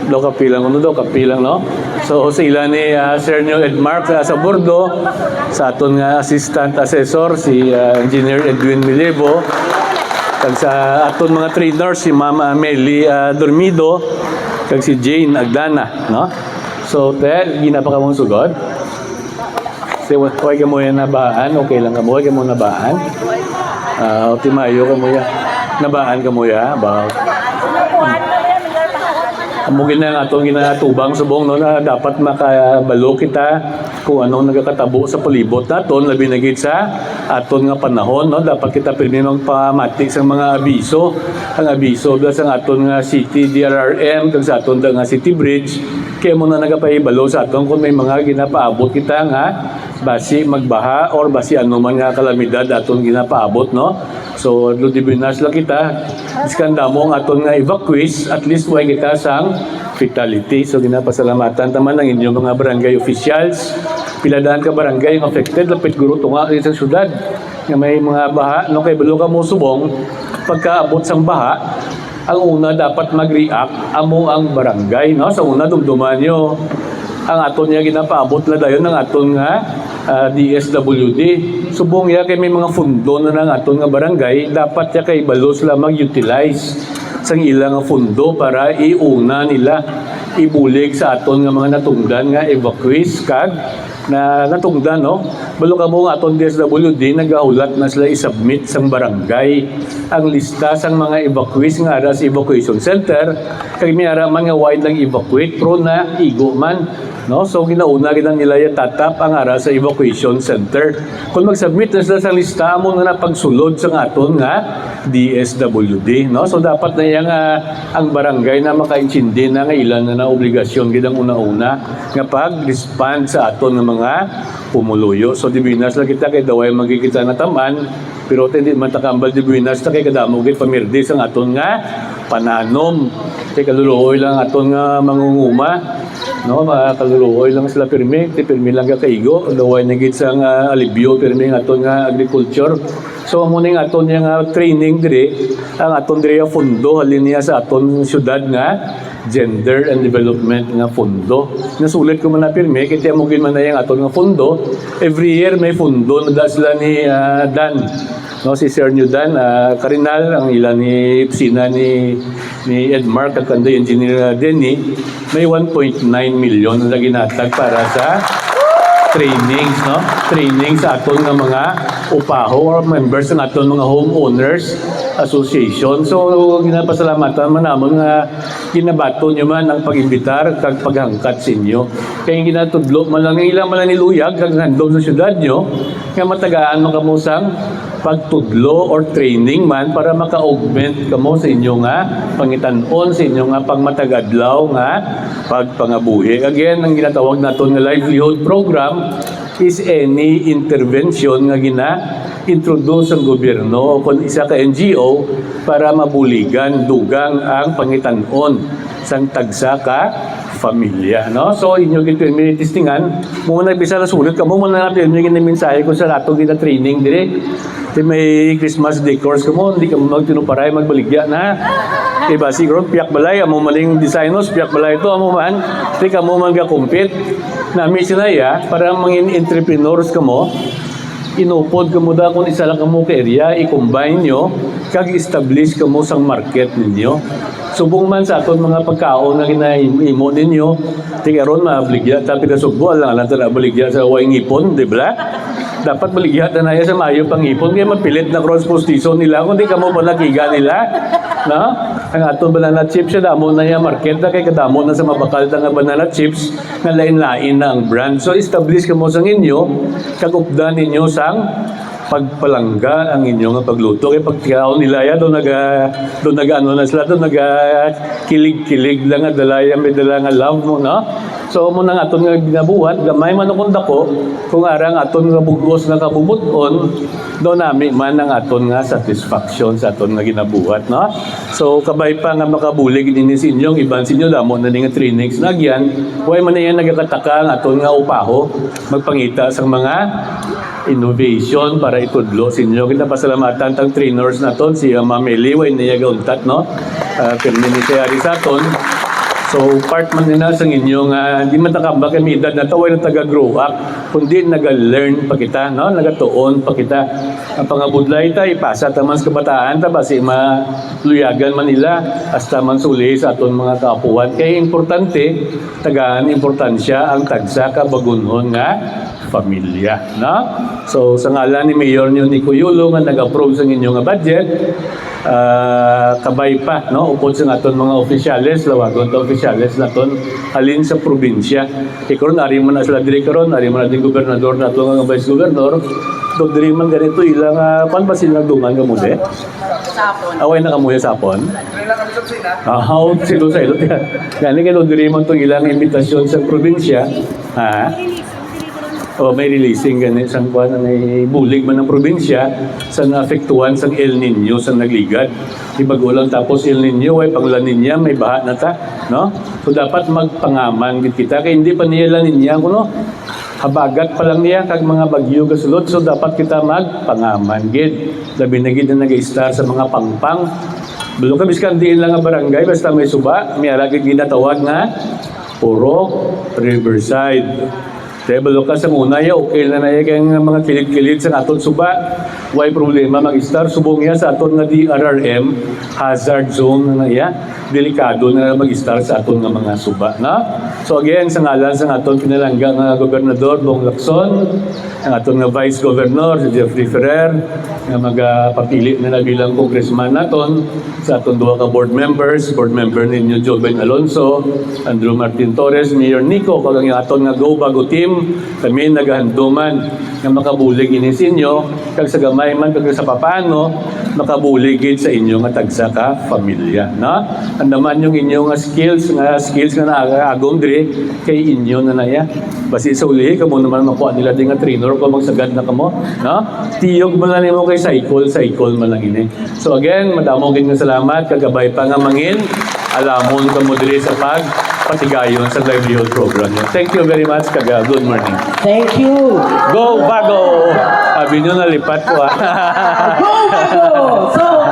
Do kapilang kuno do kapilang no. So sila ni Sir Neo Edmark sa bordo, sa aton nga assistant assessor si Engineer Edwin Milebo, kag sa aton mga trainers si Mama Amelie Dormido, kag si Jane Agdana, no. So ginapa ka mong sugod. Si way ka mo yan nabaan, okay lang ka mo, way ka mo nabaan. Timayo ka mo ya. Nabaan ka mo ya, ba? Amugin na nga itong ginatubang subong no, na dapat makabalo kita kung anong nagkakatabo sa palibot naton, labi na gid sa aton nga panahon no, dapat kita pirmi magpamatik sa mga abiso. Ang abiso sa aton nga city DRRM kag sa aton nga city bridge, kaya mo na nagapahibalo sa aton kung may mga ginapaabot kita nga basi magbaha or basi anuman nga kalamidad aton ginapaabot no. So ludibinas lang kita iskanda mo ang aton nga evacuees, at least way kita sang fatality. So ginapasalamatan taman ng inyong mga barangay officials, piladaan ka barangay ang affected, lapit guro tunga sa syudad nga may mga baha no, kay balo ka mo subong pagkaabot sang baha. Ang una dapat mag-react amo ang barangay no. Sa una dumduman nyo ang aton niya ginapaabot na dayon ng aton nga DSWD. Subong ya kay may mga fundo na ng aton nga barangay, dapat ya kay balos la mag-utilize sang ilang fundo para iuna nila ibulig sa aton nga mga natungdan nga evacuees kag na natungdan no. Balo ka mo nga aton DSWD nagahulat na sila i-submit sang barangay ang lista sang mga evacuees nga ara sa evacuation center, kag may ara man nga wide lang evacuate pro na igo man no. So ginauna nila ya tatap ang ara sa evacuation center. Kung mag-submit na sila sa lista mo na pagsulod sa aton nga DSWD no. So dapat na yang ang barangay na makaintindi na nga ilan na obligasyon gidang una-una nga pag-respond sa aton nga mga pumuluyo. So dibinas lang kita kay daway magkikita na taman, pero hindi man takambal dibinas ta kay kadamo gid pamirdi sang aton nga pananom. Kay kaluluoy lang aton nga mangunguma no, kaluluoy lang sila pirmi lang ka kaigo, daway na gid sang alibyo pirmi nga aton nga agriculture. So amo ning aton nga training dire, ang aton dire fundo halin niya sa aton syudad nga Gender and Development nga fundo. Nasulit ko man na pirmi kay mo gid man na yang aton nga fundo. Every year may fundo na sila ni Dan no, si Sir New Dan Karinal, ang ilan ni Psina ni Edmark at kanda Engineer Denny, may 1.9 million na ginatag para sa trainings no, training sa aton nga mga upaho or members ng aton mga homeowners association. So ginapasalamatan man namon nga ginabato nyo man ang pag-imbitar kag paghangkat sa inyo. Kaya ginatudlo man lang ilang man niluyag kag handom sa syudad nyo nga matagaan man kamo sang pagtudlo or training man para maka-augment kamo sa inyo nga pangitanon, sa inyo nga pangmatagadlaw nga pagpangabuhi. Again, ang ginatawag naton nga livelihood program is any intervention nga introduce ang gobyerno o kung isa ka NGO para mabuligan dugang ang pangitanon sang tagsa ka pamilya no. So inyo gid testingan mo na bisa na sulit kamo mo na natin yung mensahe ko sa ato gid training dire. Di may Christmas decors kamo, hindi ka magtinuparay magbaligya na. Diba siguro piyak balay amo maling designers piyak balay ito amo man di ka mo man ga-compete na misinaya para mangin entrepreneurs kamo. Inupod kamo da kung isa lang kamo ka area, i-combine nyo kag establish kamo sang market ninyo. Subong man sa aton mga pagkaon na ginaimo ninyo, tigaron maabligya tapi nasugbo lang ta baligya sa way ngipon, di ba? Dapat baligya na sa mayo pangipon kaya mapilit na cross postizo nila kundi kamo pa nakiga nila. No? Ang aton banana chips sa damo na ya market na kay kadamo na sa mabakal nga banana chips nga lain-lain na ang brand. So establish kamo sang inyo kag updan ninyo sang pagpalangga ang inyong pagluto kay pagkaon nila ya do naga ano na sila do naga kilig-kilig lang nga dalaya may dala nga love mo no. So mo nang aton nga ginabuhat gamay man akong dako kung arang aton nga bugos nga kabubuton do nami man ang aton nga satisfaction sa aton nga ginabuhat no. So kabay pa nga makabulig dinhi sa inyong iban sa inyo damo na nga trainings nagyan way man yan nagakataka ang aton nga upaho magpangita sa mga innovation para itudlo sa inyo. Kita pasalamatan tang trainers naton si Ma'am Eliway niya gauntat no. Pirmi ni siya sa aton So, part man nila sa inyong, di man takamba kami edad na taway na taga-grow up, kundi naga-learn pa kita, no? Nagatuon pa kita. Ang pangabudlay ta, ipasa taman sa kabataan, ta basi maluyagan man nila, hasta man suli sa aton mga kaapuan. Kaya importante, tagaan importansya ang tagsa ka bagunhon nga pamilya, no? So, sa ngalan ni Mayor Nico Yulo nga nag-approve sa inyong nga budget, kabay pa, no? Upod sa aton mga opisyales, lawagon ta opisyales naton halin sa probinsya. Ikaron ari man na sila diri karon, ari man din gobernador nato nga vice governor. Do diri man ganito ilang kan ba sila dungan nga mude? Sapon. Away na kamuya sapon. Ah, silo sa ilo. Gani kay do diri man tong ilang imbitasyon sa probinsya, ha? O may releasing gani sang kuan na bulig man ng probinsya sa naapektuhan sang El Nino sa nagligad. Ibago lang tapos El Nino ay pag La Nina may baha na ta, no? So dapat magpangaman gid kita kay hindi pa niya La Nina kuno. Habagat pa lang niya kag mga bagyo gasulod, so dapat kita magpangaman gid. Labi na gid na nag-star sa mga pangpang. Belum ka biskan diin lang nga barangay basta may suba, may aragid ginatawag nga Purok Riverside. Kaya balo ka sa muna ya, okay na na yung mga kilid-kilid sa aton suba. Why problema mag-star? Subong ya sa aton nga DRRM, hazard zone na ya. Delikado na mag-star sa aton nga mga suba. Na? So again, sa ngalan sa aton pinalangga nga Gobernador Bong Lacson, ang aton nga Vice Governor, si Jeffrey Ferrer, nga magpapili na bilang congressman naton, sa aton duha ka board members, board member ninyo Joven Alonso, Andrew Martin Torres, Mayor Nico, kag ang aton nga Go Bago team, kami nagahanduman nga makabulig ini sa inyo, kag sa gamay man kag sa papano, makabulig gid sa inyo nga tagsa ka pamilya, na? Andaman yung inyo nga skills nga naagom diri kay inyo na naya. Basi sa uli kamo naman makuha nila din nga trainer ko magsagad na kamo, no? Tiyog man lang nimo kay cycle man lang ini. So again, madamo gid nga salamat kagabay pa nga mangin alamon kamo diri sa patigayon sa livelihood program niyo. Thank you very much kaga. Good morning. Thank you. Go Bago! Sabi nyo nalipat ko Go, Bago! So,